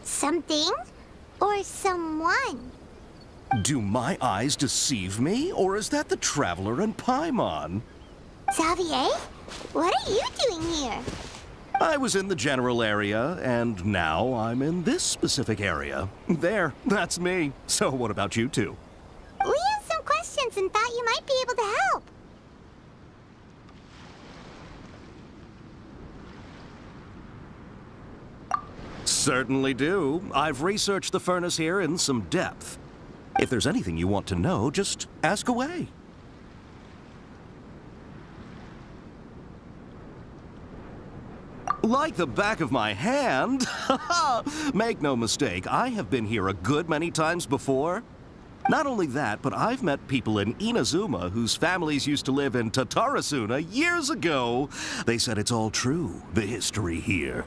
Something or someone? Do my eyes deceive me, or is that the Traveler and Paimon? Xavier, what are you doing here? I was in the general area, and now I'm in this specific area. There, that's me. So what about you two? We have some questions and thought you might be able to help. Certainly do. I've researched the furnace here in some depth. If there's anything you want to know, just ask away. Like the back of my hand? Make no mistake, I have been here a good many times before. Not only that, but I've met people in Inazuma whose families used to live in Tatarasuna years ago. They said it's all true, the history here.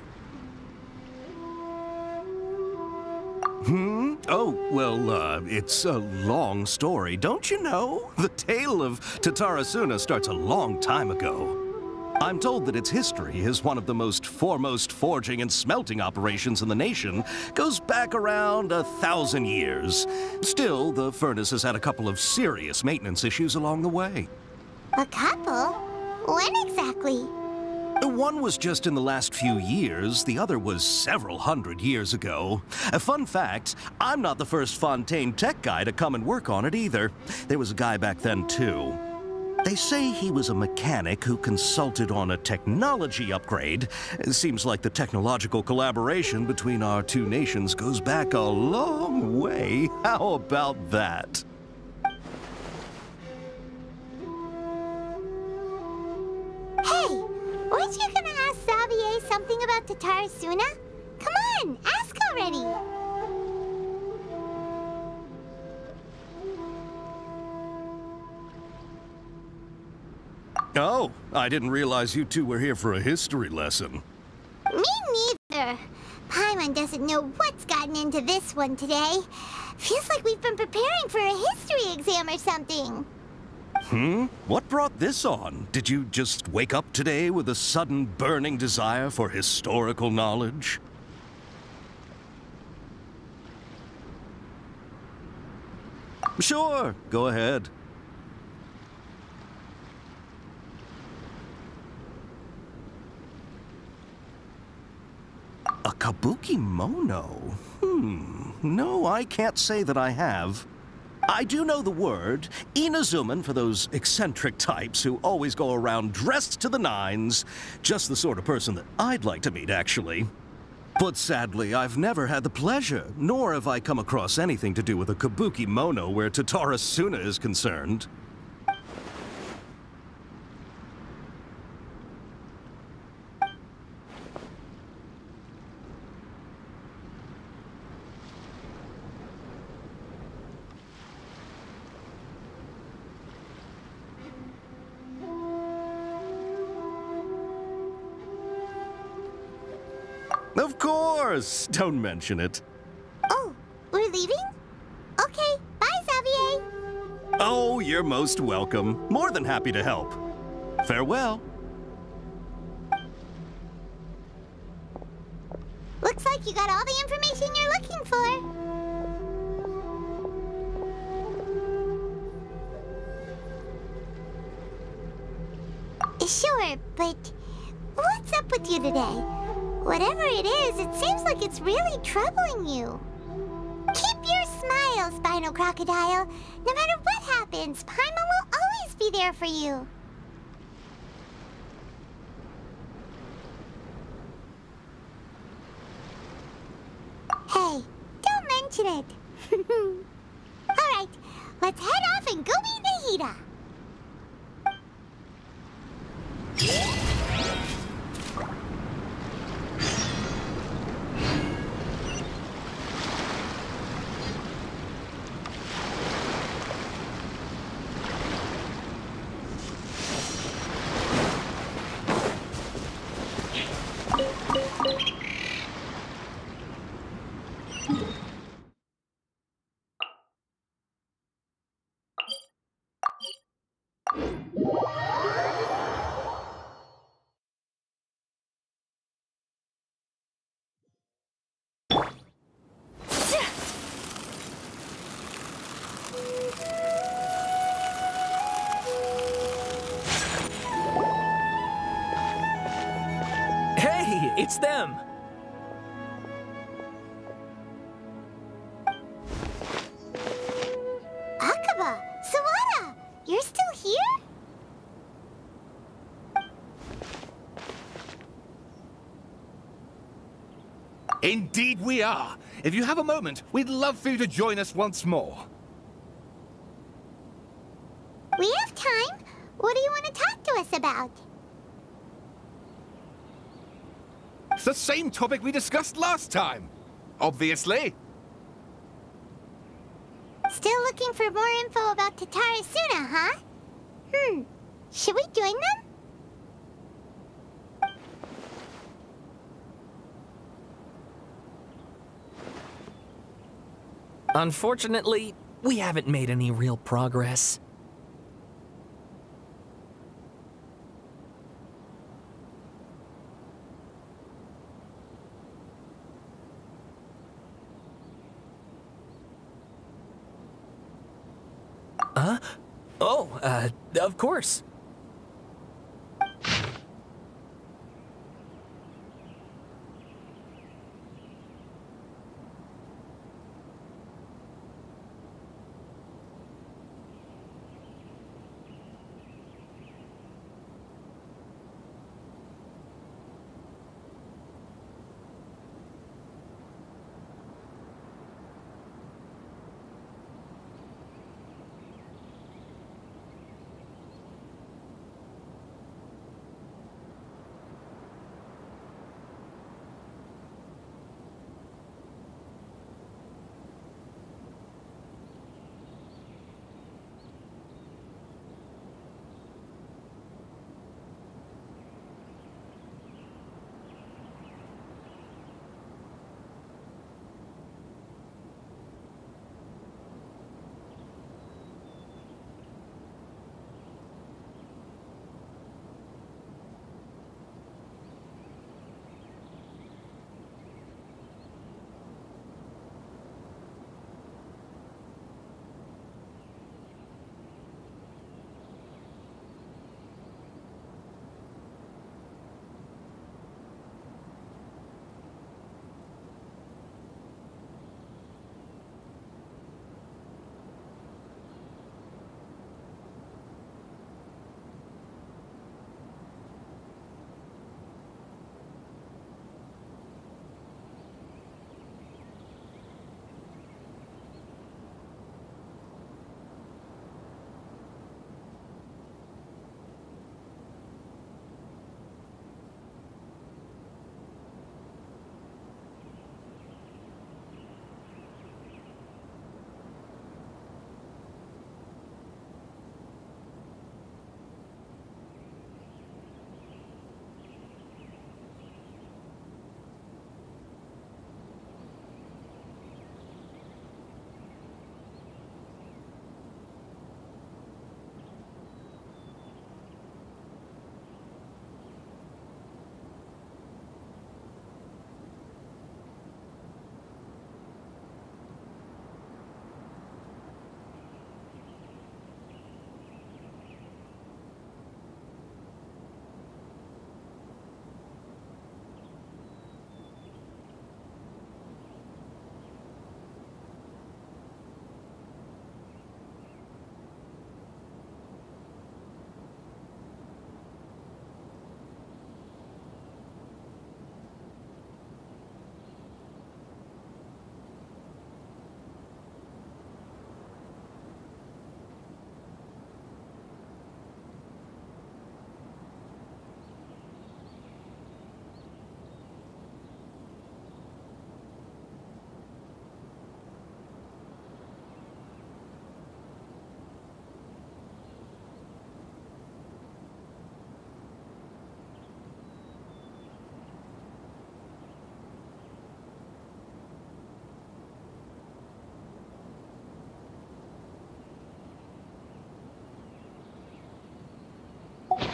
Oh, well, it's a long story, don't you know? The tale of Tatarasuna starts a long time ago. I'm told that its history is one of the most foremost forging and smelting operations in the nation, goes back around 1,000 years. Still, the furnace has had a couple of serious maintenance issues along the way. A couple? When exactly? One was just in the last few years, the other was several hundred years ago. A fun fact, I'm not the first Fontaine tech guy to come and work on it either. There was a guy back then too. They say he was a mechanic who consulted on a technology upgrade. It seems like the technological collaboration between our two nations goes back a long way. How about that? Hey! Weren't you gonna ask Xavier something about Tatarasuna? Come on, ask already! Oh, I didn't realize you two were here for a history lesson. Me neither. Paimon doesn't know what's gotten into this one today. Feels like we've been preparing for a history exam or something. What brought this on? Did you just wake up today with a sudden burning desire for historical knowledge? Sure, go ahead. A Kabukimono? No, I can't say that I have. I do know the word, Inazuman for those eccentric types who always go around dressed to the nines. Just the sort of person that I'd like to meet, actually. But sadly, I've never had the pleasure, nor have I come across anything to do with a Kabukimono where Tatarasuna is concerned. Of course! Don't mention it. Oh, we're leaving? Okay, bye, Xavier. Oh, you're most welcome. More than happy to help. Farewell. Looks like you got all the information you're looking for. Sure, but what's up with you today? Whatever it is, it seems like it's really troubling you. Keep your smile, Spinal Crocodile. No matter what happens, Paimon will always be there for you. Hey, don't mention it. Alright, let's head off and go meet Nahida. It's them! Akaba! Sawada! You're still here? Indeed we are. If you have a moment, we'd love for you to join us once more. We have time. What do you want to talk to us about? It's the same topic we discussed last time. Obviously. Still looking for more info about Tatarasuna, huh? Should we join them? Unfortunately, we haven't made any real progress. Huh? Oh, of course.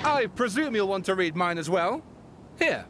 I presume you'll want to read mine as well. Here.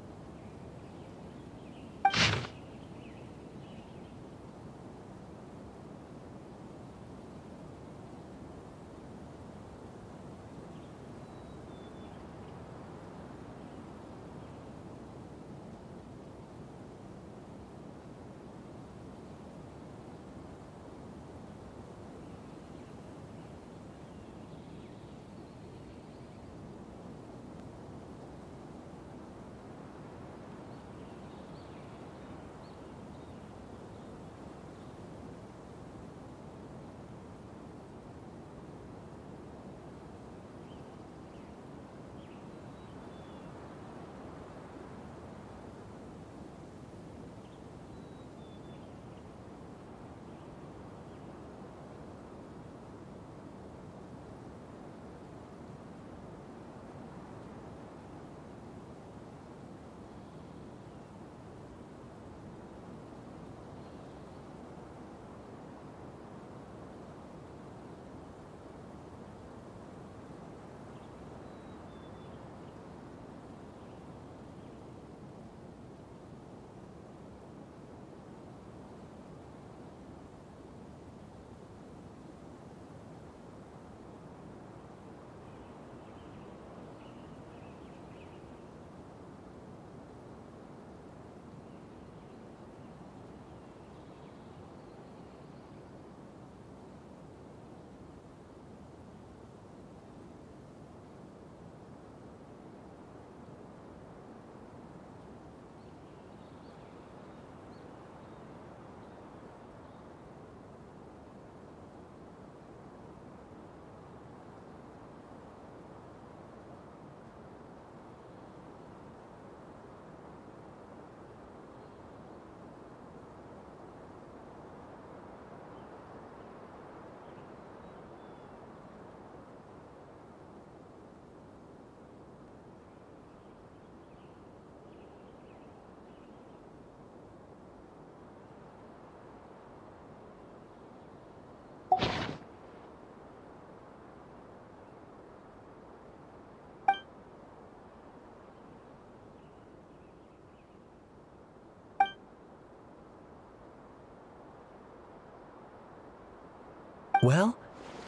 Well,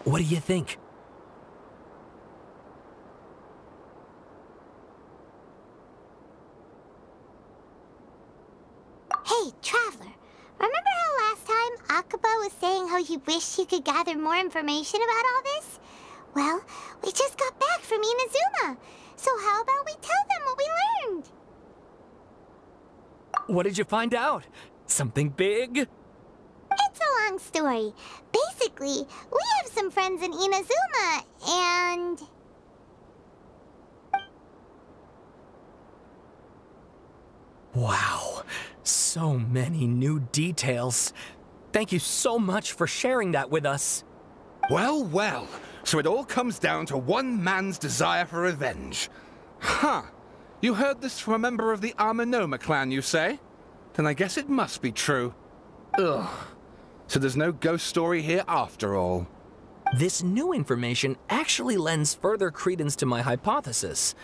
what do you think? Hey, Traveler, remember how last time Akaba was saying how he wished he could gather more information about all this? Well, we just got back from Inazuma, so how about we tell them what we learned? What did you find out? Something big? It's a long story. Basically, we have some friends in Inazuma, and... Wow, so many new details. Thank you so much for sharing that with us. Well, well. So it all comes down to one man's desire for revenge. Huh. You heard this from a member of the Amanoma clan, you say? Then I guess it must be true. Ugh. So there's no ghost story here after all. This new information actually lends further credence to my hypothesis.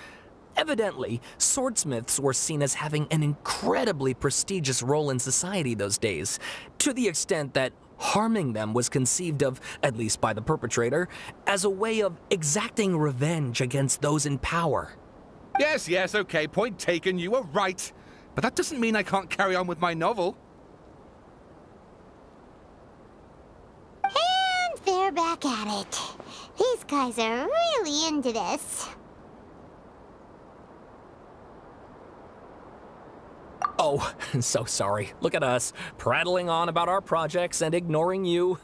Evidently, swordsmiths were seen as having an incredibly prestigious role in society those days, to the extent that harming them was conceived of, at least by the perpetrator, as a way of exacting revenge against those in power. Yes, okay, point taken, you were right. But that doesn't mean I can't carry on with my novel. And they're back at it. These guys are really into this. Oh, so sorry. Look at us, prattling on about our projects and ignoring you.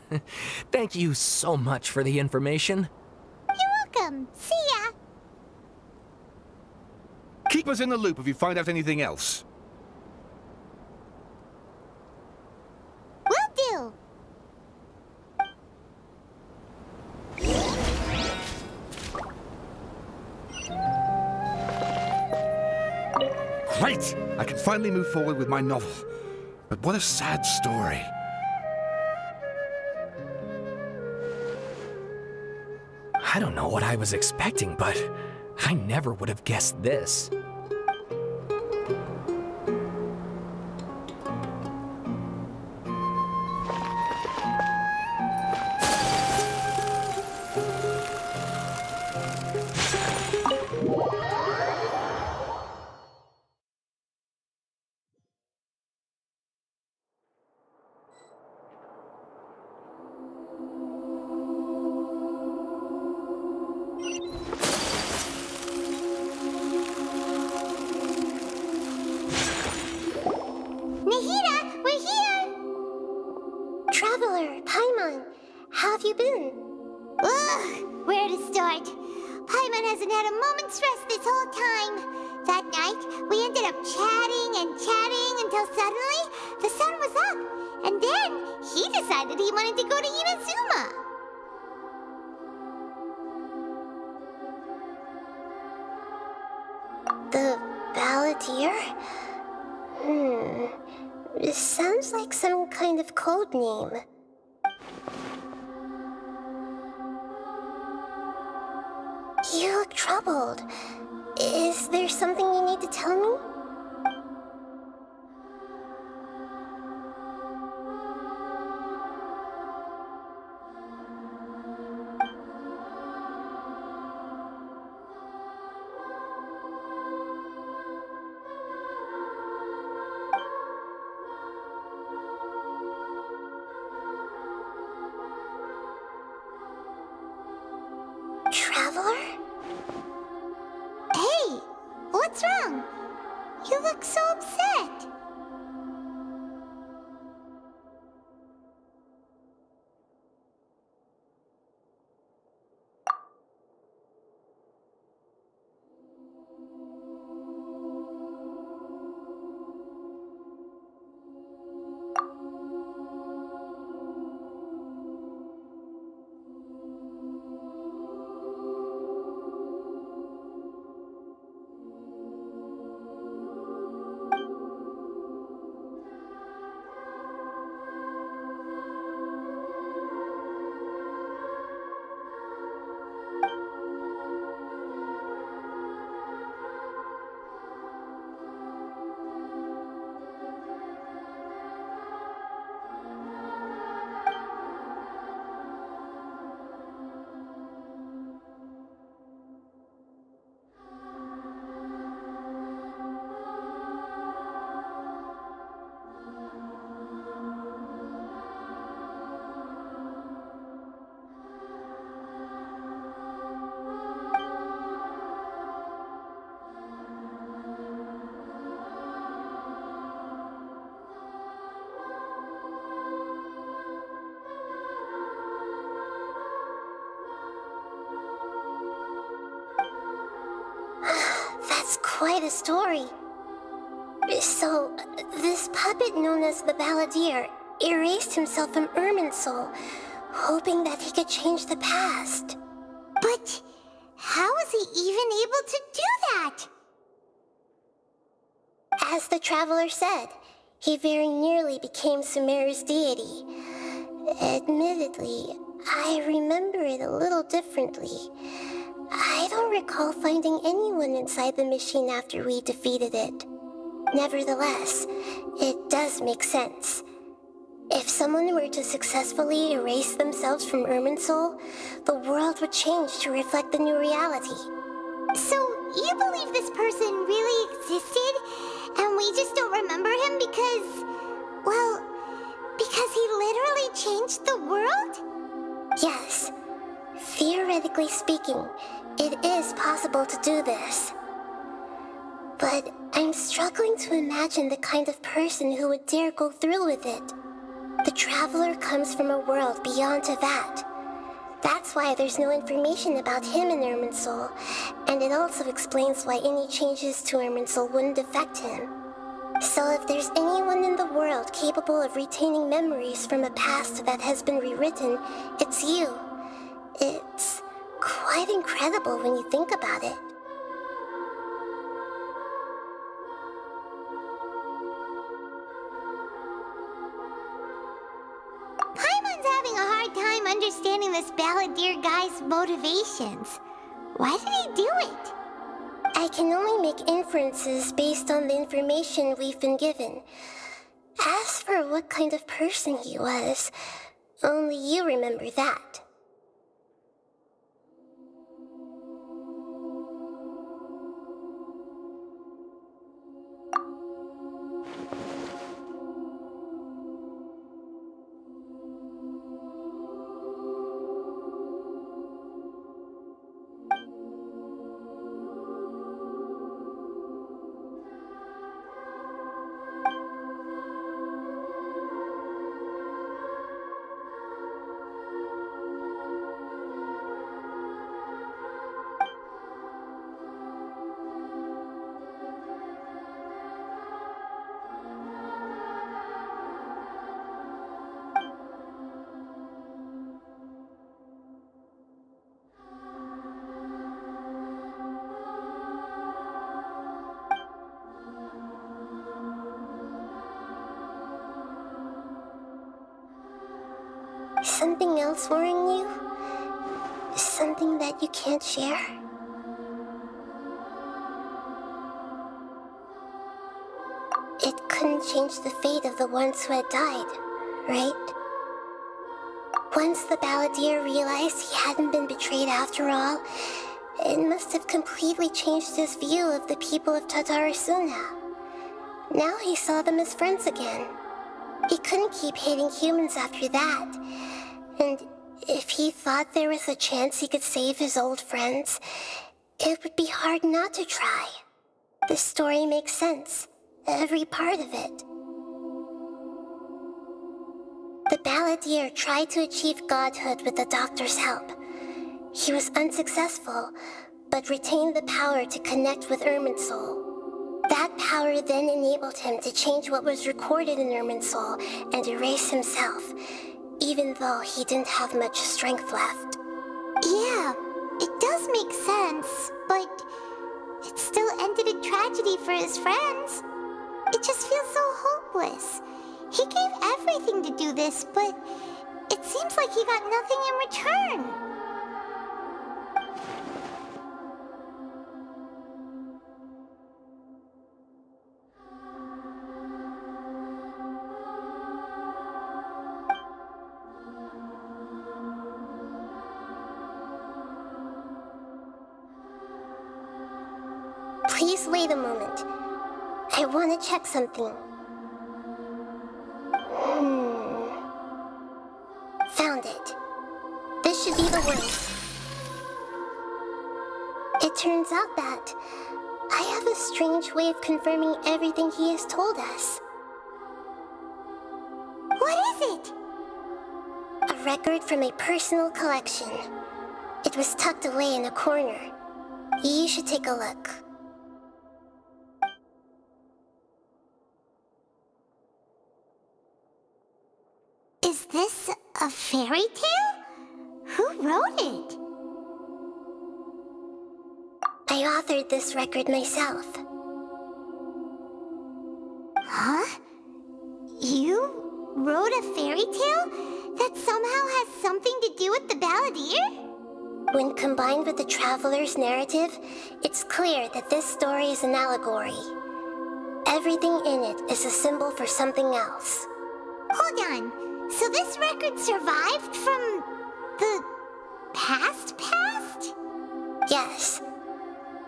Thank you so much for the information. You're welcome. See ya. Keep us in the loop if you find out anything else. Will do. Great! I can finally move forward with my novel. But what a sad story. I don't know what I was expecting, but I never would have guessed this. Nahida, we're here! Traveler, Paimon, how have you been? Ugh, where to start? Paimon hasn't had a moment's rest this whole time. That night, we ended up chatting and chatting until suddenly the sun was up. And then he decided he wanted to go to Inazuma. The Balladeer? This sounds like some kind of code name. You look troubled. Is there something you need to tell me? Traveler? Hey, what's wrong? You look so upset. That's quite a story. So, this puppet known as the Balladeer erased himself from Irminsul, hoping that he could change the past. But how was he even able to do that? As the traveler said, he very nearly became Sumeru's deity. Admittedly, I remember it a little differently. I don't recall finding anyone inside the machine after we defeated it. Nevertheless, it does make sense. If someone were to successfully erase themselves from Irminsul, the world would change to reflect the new reality. So, you believe this person really existed, and we just don't remember him because, well, because he literally changed the world? Yes. Theoretically speaking, it is possible to do this. But I'm struggling to imagine the kind of person who would dare go through with it. The traveler comes from a world beyond Teyvat. That's why there's no information about him in Irminsul, and it also explains why any changes to Irminsul wouldn't affect him. So if there's anyone in the world capable of retaining memories from a past that has been rewritten, it's you. It's quite incredible when you think about it. Paimon's having a hard time understanding this Balladeer guy's motivations. Why did he do it? I can only make inferences based on the information we've been given. As for what kind of person he was, only you remember that. Something else worrying you? Something that you can't share? It couldn't change the fate of the ones who had died, right? Once the Balladeer realized he hadn't been betrayed after all, it must have completely changed his view of the people of Tatarasuna. Now he saw them as friends again. He couldn't keep hating humans after that. And if he thought there was a chance he could save his old friends, it would be hard not to try. The story makes sense, every part of it. The Balladeer tried to achieve godhood with the doctor's help. He was unsuccessful, but retained the power to connect with Irminsul. That power then enabled him to change what was recorded in Irminsul and erase himself, even though he didn't have much strength left. Yeah, it does make sense, but it still ended in tragedy for his friends. It just feels so hopeless. He gave everything to do this, but it seems like he got nothing in return. Please wait a moment. I want to check something. Found it. This should be the one. It turns out that I have a strange way of confirming everything he has told us. What is it? A record from a personal collection. It was tucked away in a corner. You should take a look. Is this a fairy tale? Who wrote it? I authored this record myself. Huh? You wrote a fairy tale that somehow has something to do with the balladeer? When combined with the Traveler's narrative, it's clear that this story is an allegory. Everything in it is a symbol for something else. Hold on. So this record survived from the past? Yes.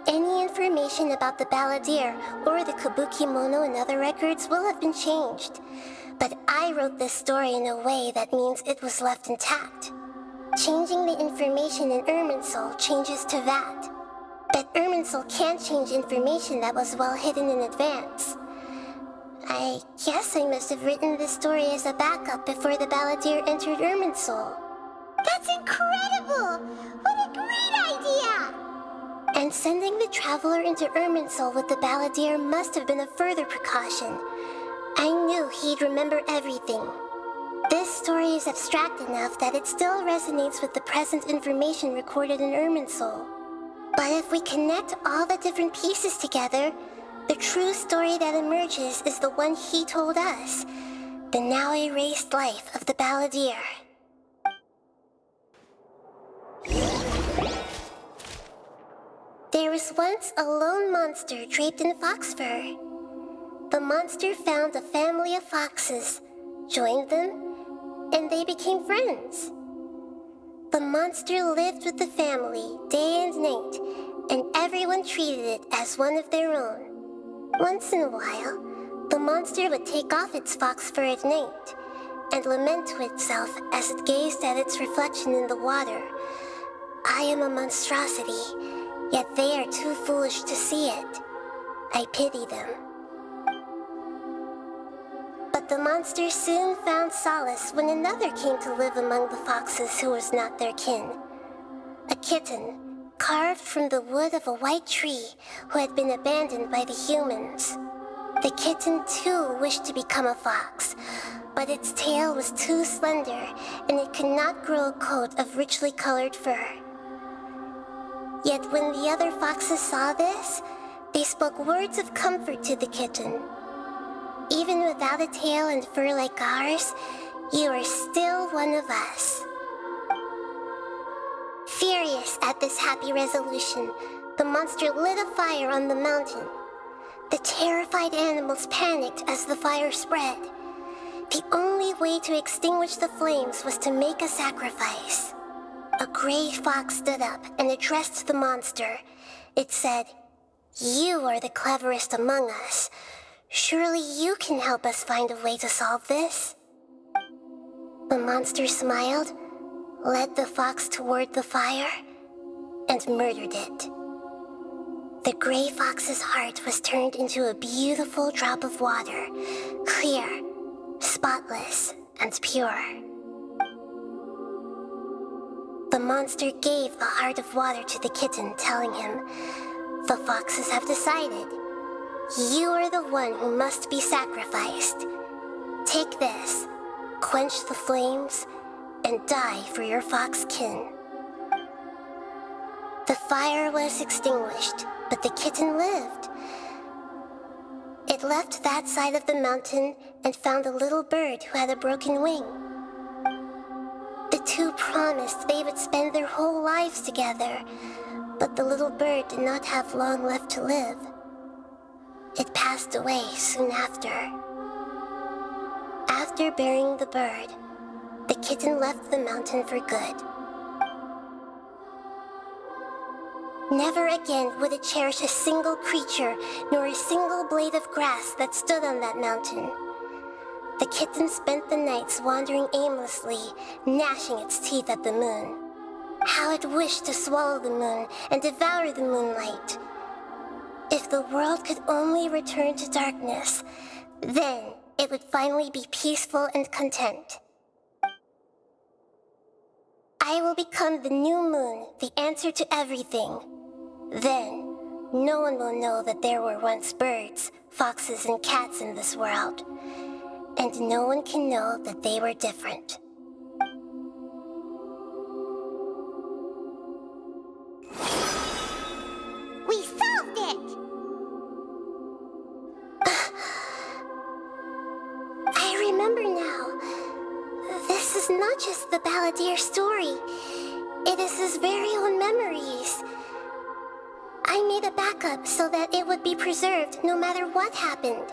Any information about the balladeer or the Kabukimono and other records will have been changed. But I wrote this story in a way that means it was left intact. Changing the information in Irminsul changes to that. But Irminsul can't change information that was well hidden in advance. I guess I must have written this story as a backup before the balladeer entered Irminsul. That's incredible! What a great idea! And sending the Traveler into Irminsul with the balladeer must have been a further precaution. I knew he'd remember everything. This story is abstract enough that it still resonates with the present information recorded in Irminsul. But if we connect all the different pieces together, the true story that emerges is the one he told us, the now erased life of the balladeer. There was once a lone monster draped in fox fur. The monster found a family of foxes, joined them, and they became friends. The monster lived with the family day and night, and everyone treated it as one of their own. Once in a while, the monster would take off its fox fur at night and lament to itself as it gazed at its reflection in the water. I am a monstrosity, yet they are too foolish to see it. I pity them. But the monster soon found solace when another came to live among the foxes who was not their kin. A kitten, carved from the wood of a white tree who had been abandoned by the humans. The kitten too wished to become a fox, but its tail was too slender and it could not grow a coat of richly colored fur. Yet when the other foxes saw this, they spoke words of comfort to the kitten. Even without a tail and fur like ours, you are still one of us. Furious at this happy resolution, the monster lit a fire on the mountain. The terrified animals panicked as the fire spread. The only way to extinguish the flames was to make a sacrifice. A gray fox stood up and addressed the monster. It said, "You are the cleverest among us. Surely you can help us find a way to solve this." The monster smiled, led the fox toward the fire, and murdered it. The gray fox's heart was turned into a beautiful drop of water, clear, spotless, and pure. The monster gave the heart of water to the kitten, telling him, "The foxes have decided. You are the one who must be sacrificed. Take this, quench the flames, and die for your fox kin." The fire was extinguished, but the kitten lived. It left that side of the mountain and found a little bird who had a broken wing. The two promised they would spend their whole lives together, but the little bird did not have long left to live. It passed away soon after. After burying the bird, the kitten left the mountain for good. Never again would it cherish a single creature, nor a single blade of grass that stood on that mountain. The kitten spent the nights wandering aimlessly, gnashing its teeth at the moon. How it wished to swallow the moon and devour the moonlight. If the world could only return to darkness, then it would finally be peaceful and content. I will become the new moon, the answer to everything. Then, no one will know that there were once birds, foxes, and cats in this world. and no one can know that they were different. We solved it! I remember now. This is not just the Balladeer story. It is his very own memories. I made a backup so that it would be preserved no matter what happened.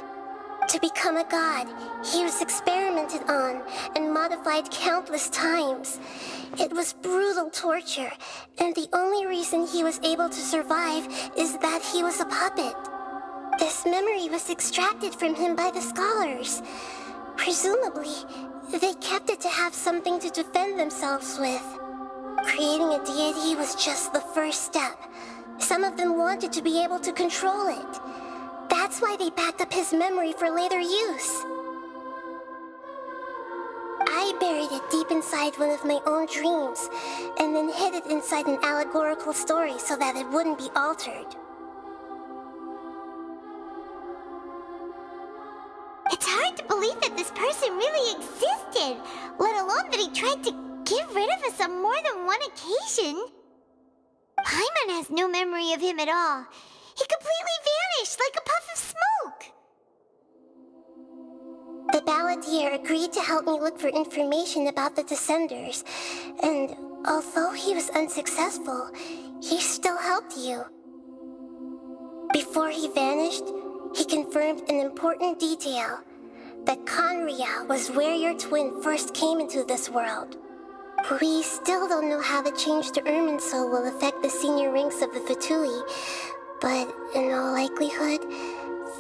To become a god, he was experimented on and modified countless times. It was brutal torture, and the only reason he was able to survive is that he was a puppet. This memory was extracted from him by the scholars. Presumably, they kept it to have something to defend themselves with. Creating a deity was just the first step. Some of them wanted to be able to control it. That's why they backed up his memory for later use. I buried it deep inside one of my own dreams, and then hid it inside an allegorical story so that it wouldn't be altered. It's hard to believe that this person really existed, let alone that he tried to get rid of us on more than one occasion. Paimon has no memory of him at all. He completely vanished like a puff of smoke. The Balladeer agreed to help me look for information about the Descenders, and although he was unsuccessful, he still helped you. Before he vanished, he confirmed an important detail, that Conria was where your twin first came into this world. We still don't know how the change to Irminsul will affect the senior ranks of the Fatui, but in all likelihood,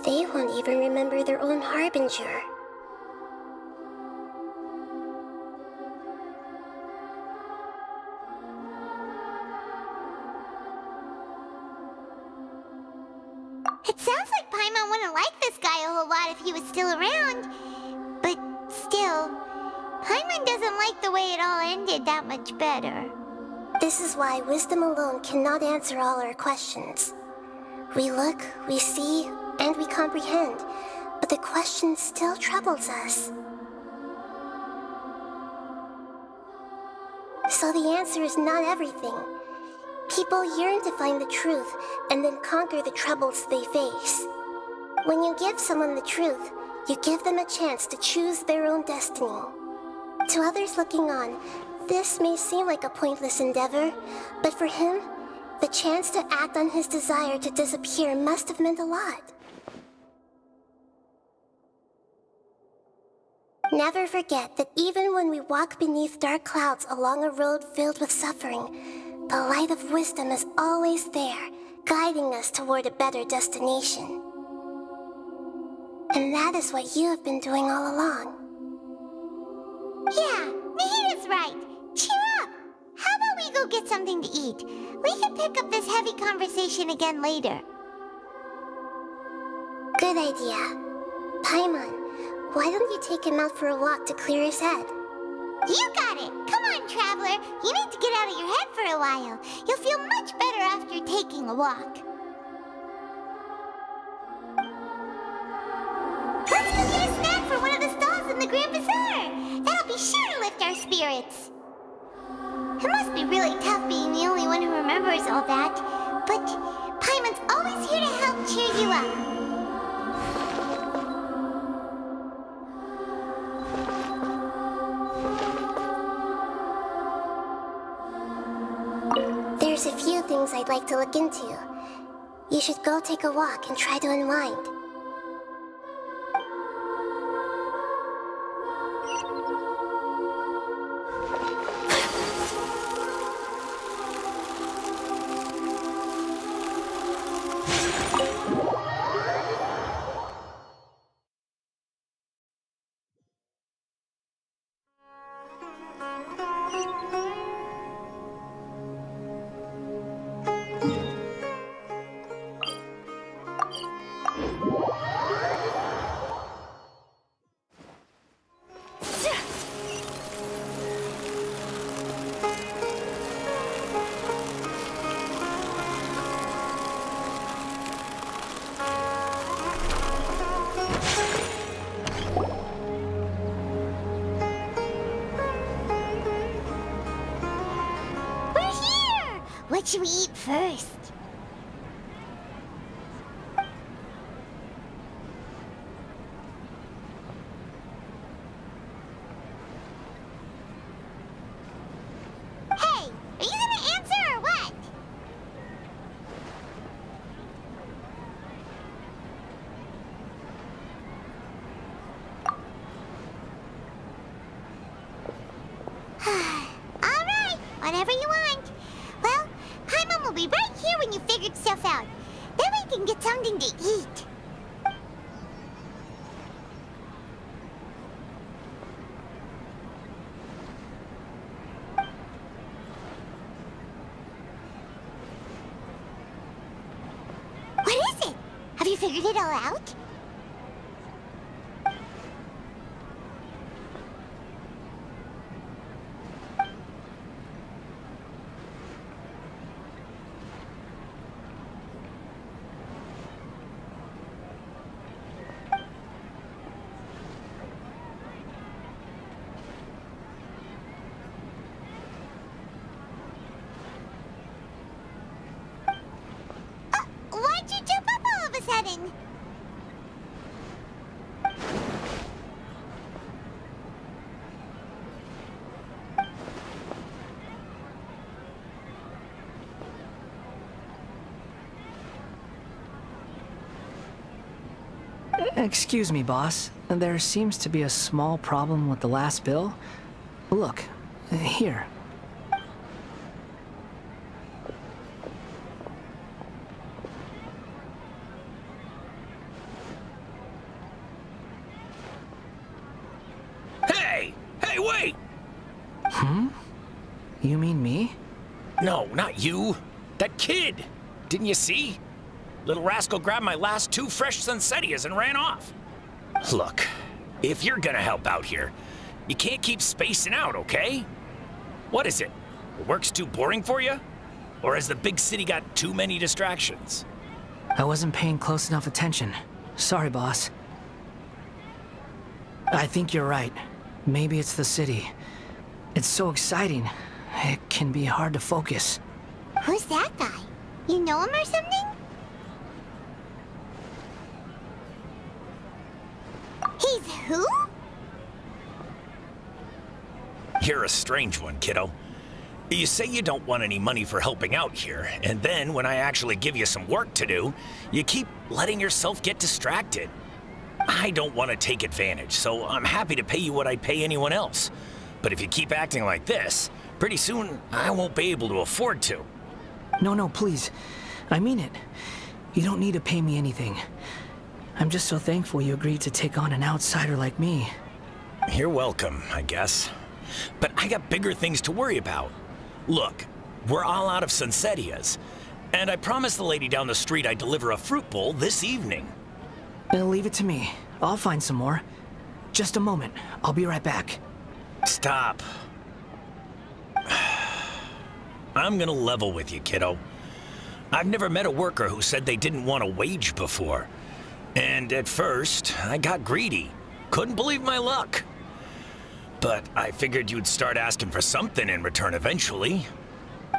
they won't even remember their own Harbinger. It sounds like Paimon wouldn't like this guy a whole lot if he was still around. But still, Paimon doesn't like the way it all ended that much better. This is why wisdom alone cannot answer all our questions. We look, we see, and we comprehend, but the question still troubles us. So the answer is not everything. People yearn to find the truth and then conquer the troubles they face. When you give someone the truth, you give them a chance to choose their own destiny. To others looking on, this may seem like a pointless endeavor, but for him, the chance to act on his desire to disappear must have meant a lot. Never forget that even when we walk beneath dark clouds along a road filled with suffering, the light of wisdom is always there, guiding us toward a better destination. And that is what you have been doing all along. Yeah, Nahita's right. Cheer up! How about we go get something to eat? We can pick up this heavy conversation again later. Good idea. Paimon, why don't you take him out for a walk to clear his head? You got it! Come on, Traveler! You need to get out of your head for a while. You'll feel much better after taking a walk. Let's go get a snack from one of the stalls in the Grand Bazaar! That'll be sure to lift our spirits. It must be really tough being the only one who remembers all that, but Paimon's always here to help cheer you up. There's a few things I'd like to look into. You should go take a walk and try to unwind. What should we eat first? Hey, are you gonna answer or what? All right, whatever you want. Well, Paimon will be right here when you figured stuff out. Then we can get something to eat. What is it? Have you figured it all out? Why'd you jump up all of a sudden? Excuse me, boss. There seems to be a small problem with the last bill. Look, here. Hey! Hey, wait! You mean me? No, not you. That kid! Didn't you see? Little rascal grabbed my last 2 fresh Sunsettias and ran off. Look, if you're gonna help out here, you can't keep spacing out, okay? What is it? The work's too boring for you? Or has the big city got too many distractions? I wasn't paying close enough attention. Sorry, boss. I think you're right. Maybe it's the city. It's so exciting. It can be hard to focus. Who's that guy? You know him or something? He's who? You're a strange one, kiddo. You say you don't want any money for helping out here, and then when I actually give you some work to do, you keep letting yourself get distracted. I don't want to take advantage, so I'm happy to pay you what I'd pay anyone else. But if you keep acting like this, pretty soon I won't be able to afford to. No, please. I mean it. You don't need to pay me anything. I'm just so thankful you agreed to take on an outsider like me. You're welcome, I guess. But I got bigger things to worry about. Look, we're all out of Sunsettias, and I promised the lady down the street I'd deliver a fruit bowl this evening. Leave it to me. I'll find some more. Just a moment. I'll be right back. Stop. I'm gonna level with you, kiddo. I've never met a worker who said they didn't want a wage before. And at first, I got greedy. Couldn't believe my luck. But I figured you'd start asking for something in return eventually.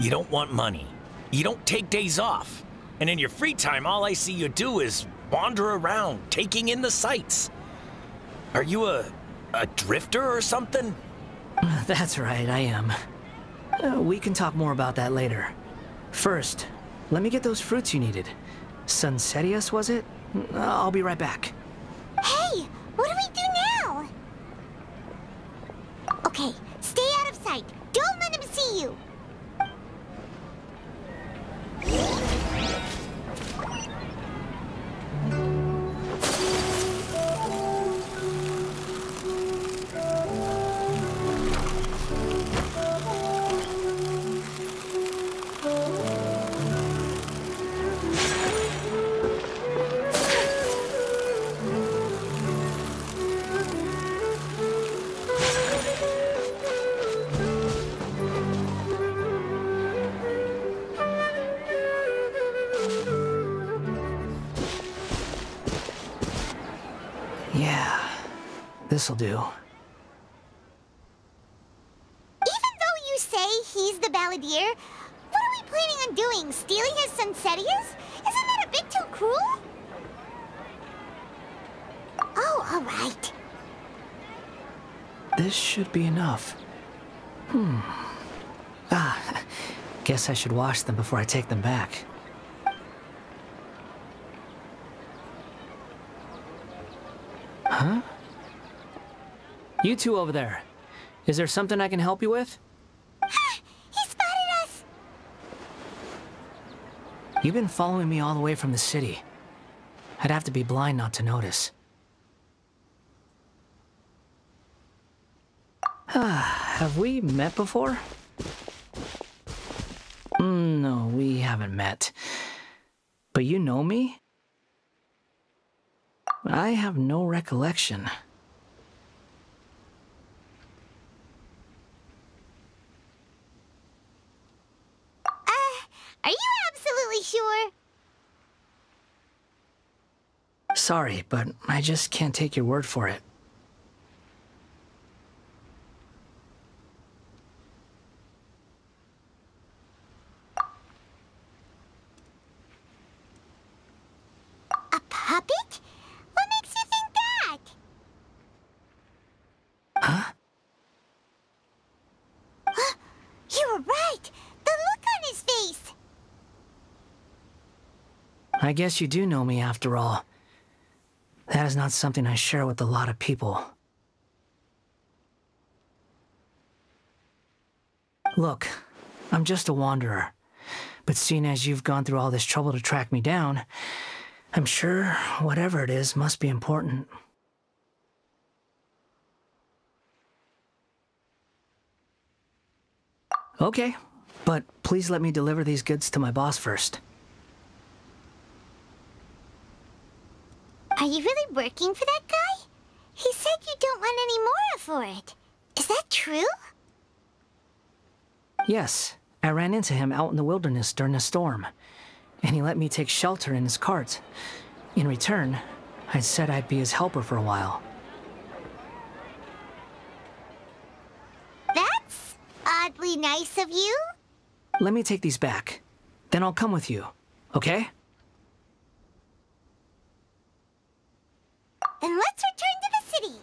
You don't want money. You don't take days off. And in your free time, all I see you do is wander around, taking in the sights. Are you a drifter or something? That's right, I am. We can talk more about that later. First, let me get those fruits you needed. Sunsettias, was it? I'll be right back. Hey, what do we do now? Okay, stay out of sight. Don't let him see you. Yeah, this'll do. Even though you say he's the balladeer, what are we planning on doing? Stealing his Sunsetias? Isn't that a bit too cruel? Oh, all right. This should be enough. Guess I should wash them before I take them back. Huh? You two over there. Is there something I can help you with? He spotted us! You've been following me all the way from the city. I'd have to be blind not to notice. Have we met before? No, we haven't met. But you know me? I have no recollection. Are you absolutely sure? Sorry, but I just can't take your word for it. A puppet? What makes you think that? Huh? You were right! The look on his face! I guess you do know me after all. That is not something I share with a lot of people. Look, I'm just a wanderer. But seeing as you've gone through all this trouble to track me down, I'm sure whatever it is must be important. Okay, but please let me deliver these goods to my boss first. Are you really working for that guy? He said you don't want any more for it. Is that true? Yes, I ran into him out in the wilderness during a storm, and he let me take shelter in his cart. In return, I said I'd be his helper for a while. That's oddly nice of you. Let me take these back. Then I'll come with you, okay? Then let's return to the city.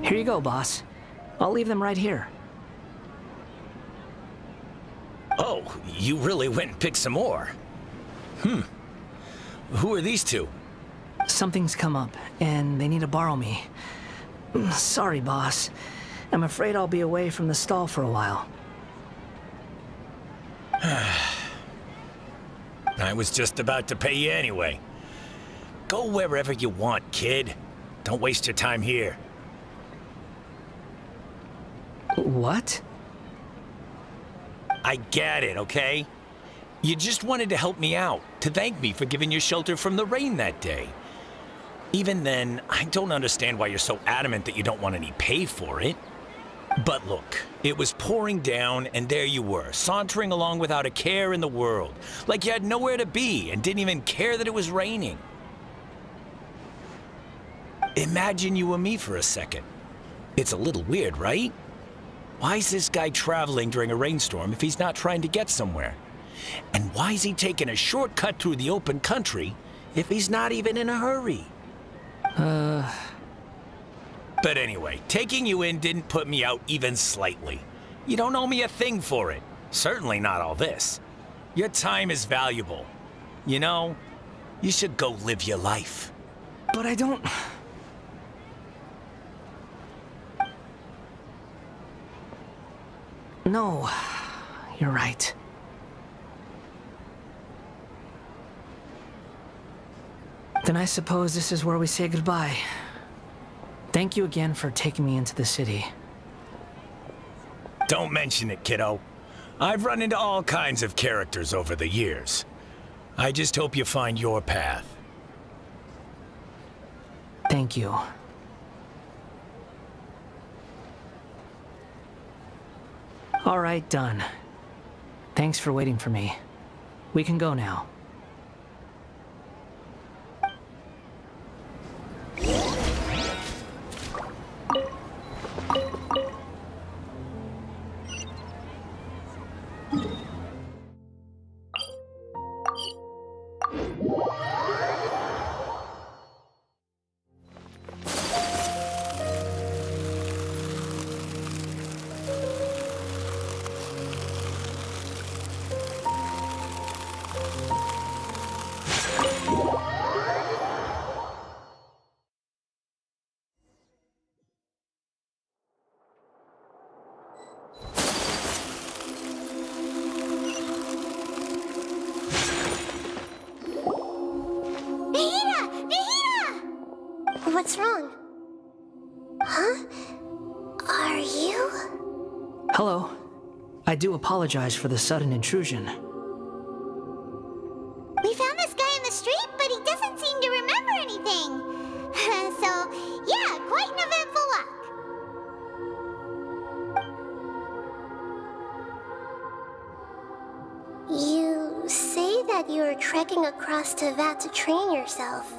Here you go, boss. I'll leave them right here. Oh, you really went and picked some more. Who are these two? Something's come up, and they need to borrow me. Sorry, boss. I'm afraid I'll be away from the stall for a while. I was just about to pay you anyway. Go wherever you want, kid. Don't waste your time here. What? I get it, okay? You just wanted to help me out, to thank me for giving you shelter from the rain that day. Even then, I don't understand why you're so adamant that you don't want any pay for it. But look, it was pouring down, and there you were, sauntering along without a care in the world, like you had nowhere to be and didn't even care that it was raining. Imagine you were me for a second. It's a little weird, right? Why is this guy traveling during a rainstorm if he's not trying to get somewhere? And why is he taking a shortcut through the open country if he's not even in a hurry? But anyway, taking you in didn't put me out even slightly. You don't owe me a thing for it. Certainly not all this. Your time is valuable. You know, you should go live your life. But I don't... No, you're right. Then I suppose this is where we say goodbye. Thank you again for taking me into the city. Don't mention it, kiddo. I've run into all kinds of characters over the years. I just hope you find your path. Thank you. All right, done. Thanks for waiting for me. We can go now. What's wrong? Huh? Are you? Hello. I do apologize for the sudden intrusion. We found this guy in the street, but he doesn't seem to remember anything. So, yeah, quite an eventful walk. You say that you are trekking across Teyvat to train yourself.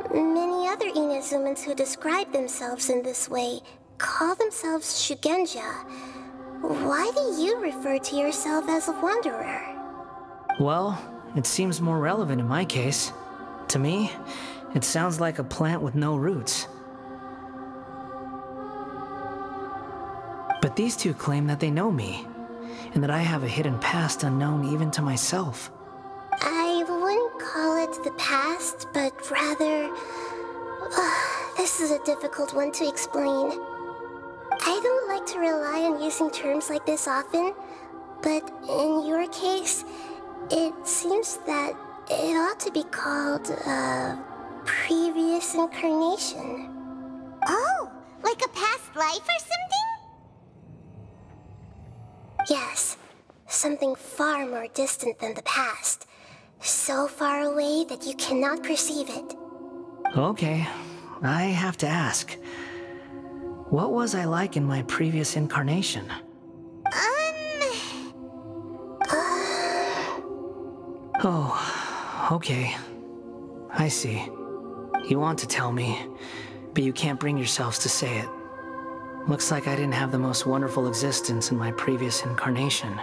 Many other Inazumans who describe themselves in this way call themselves Shugenja. Why do you refer to yourself as a wanderer? Well, it seems more relevant in my case. To me, it sounds like a plant with no roots. But these two claim that they know me, and that I have a hidden past unknown even to myself. I wouldn't call it the past, but rather... this is a difficult one to explain. I don't like to rely on using terms like this often, but in your case, it seems that it ought to be called a previous incarnation. Oh, like a past life or something? Yes, something far more distant than the past. So far away that you cannot perceive it. Okay, I have to ask. What was I like in my previous incarnation? Oh, okay. I see. You want to tell me, but you can't bring yourselves to say it. Looks like I didn't have the most wonderful existence in my previous incarnation.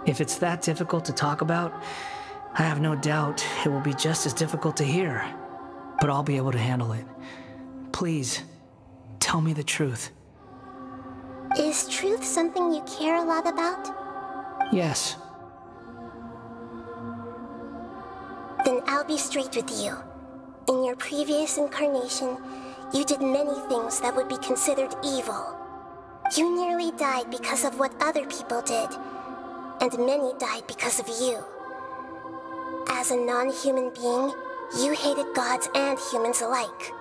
If it's that difficult to talk about, I have no doubt it will be just as difficult to hear. But I'll be able to handle it. Please, tell me the truth. Is truth something you care a lot about? Yes. Then I'll be straight with you. In your previous incarnation, you did many things that would be considered evil. You nearly died because of what other people did, and many died because of you. As a non-human being, you hated gods and humans alike.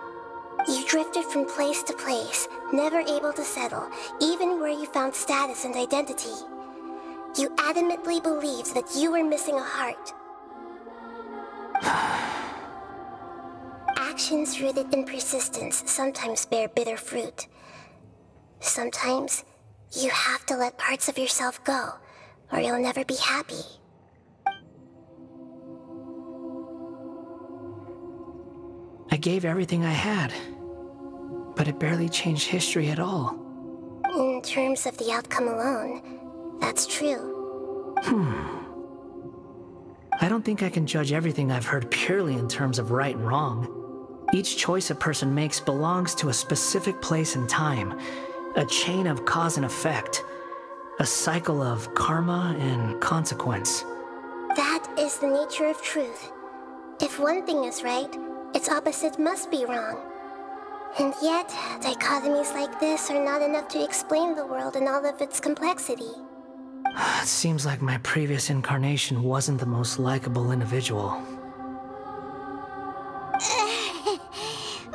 You drifted from place to place, never able to settle, even where you found status and identity. You adamantly believed that you were missing a heart. Actions rooted in persistence sometimes bear bitter fruit. Sometimes, you have to let parts of yourself go, or you'll never be happy. I gave everything I had, but it barely changed history at all. In terms of the outcome alone, that's true. I don't think I can judge everything I've heard purely in terms of right and wrong. Each choice a person makes belongs to a specific place and time, a chain of cause and effect, a cycle of karma and consequence. That is the nature of truth. If one thing is right, its opposite must be wrong. And yet, dichotomies like this are not enough to explain the world and all of its complexity. It seems like my previous incarnation wasn't the most likable individual.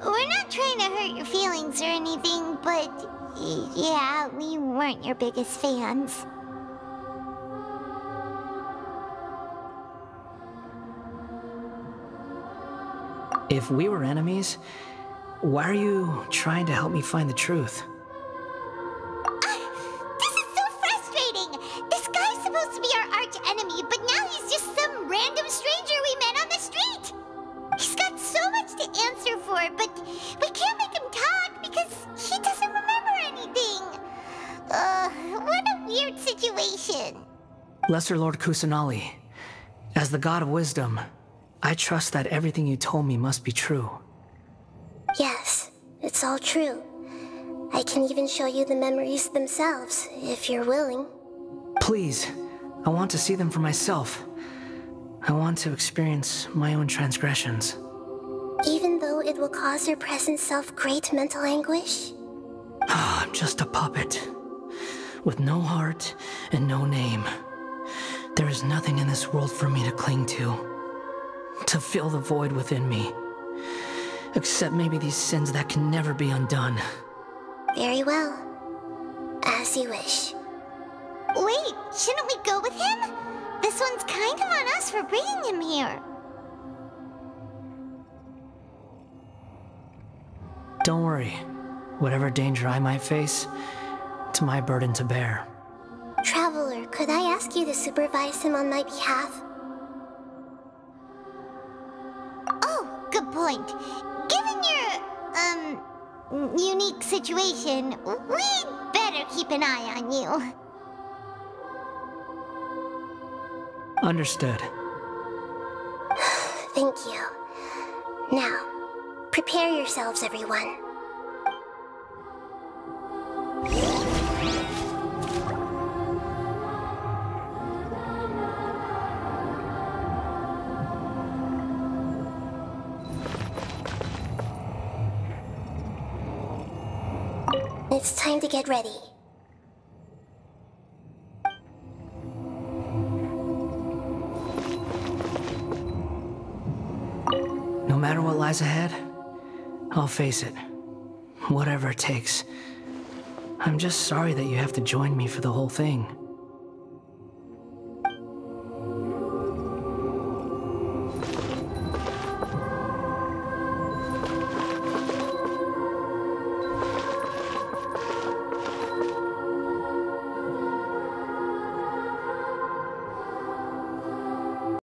We're not trying to hurt your feelings or anything, but yeah, we weren't your biggest fans. If we were enemies, why are you trying to help me find the truth? This is so frustrating! This guy's supposed to be our arch enemy, but now he's just some random stranger we met on the street! He's got so much to answer for, but we can't make him talk because he doesn't remember anything! What a weird situation. Lesser Lord Kusanali, as the God of wisdom, I trust that everything you told me must be true. Yes, it's all true. I can even show you the memories themselves, if you're willing. Please, I want to see them for myself. I want to experience my own transgressions. Even though it will cause your present self great mental anguish? I'm just a puppet, with no heart and no name. There is nothing in this world for me to cling to fill the void within me. Except maybe these sins that can never be undone. Very well. As you wish. Wait, shouldn't we go with him? This one's kind of on us for bringing him here. Don't worry. Whatever danger I might face, it's my burden to bear. Traveler, could I ask you to supervise him on my behalf? Oh, good point. Given your, unique situation, we'd better keep an eye on you. Understood. Thank you. Now, prepare yourselves, everyone. It's time to get ready. No matter what lies ahead, I'll face it. Whatever it takes. I'm just sorry that you have to join me for the whole thing.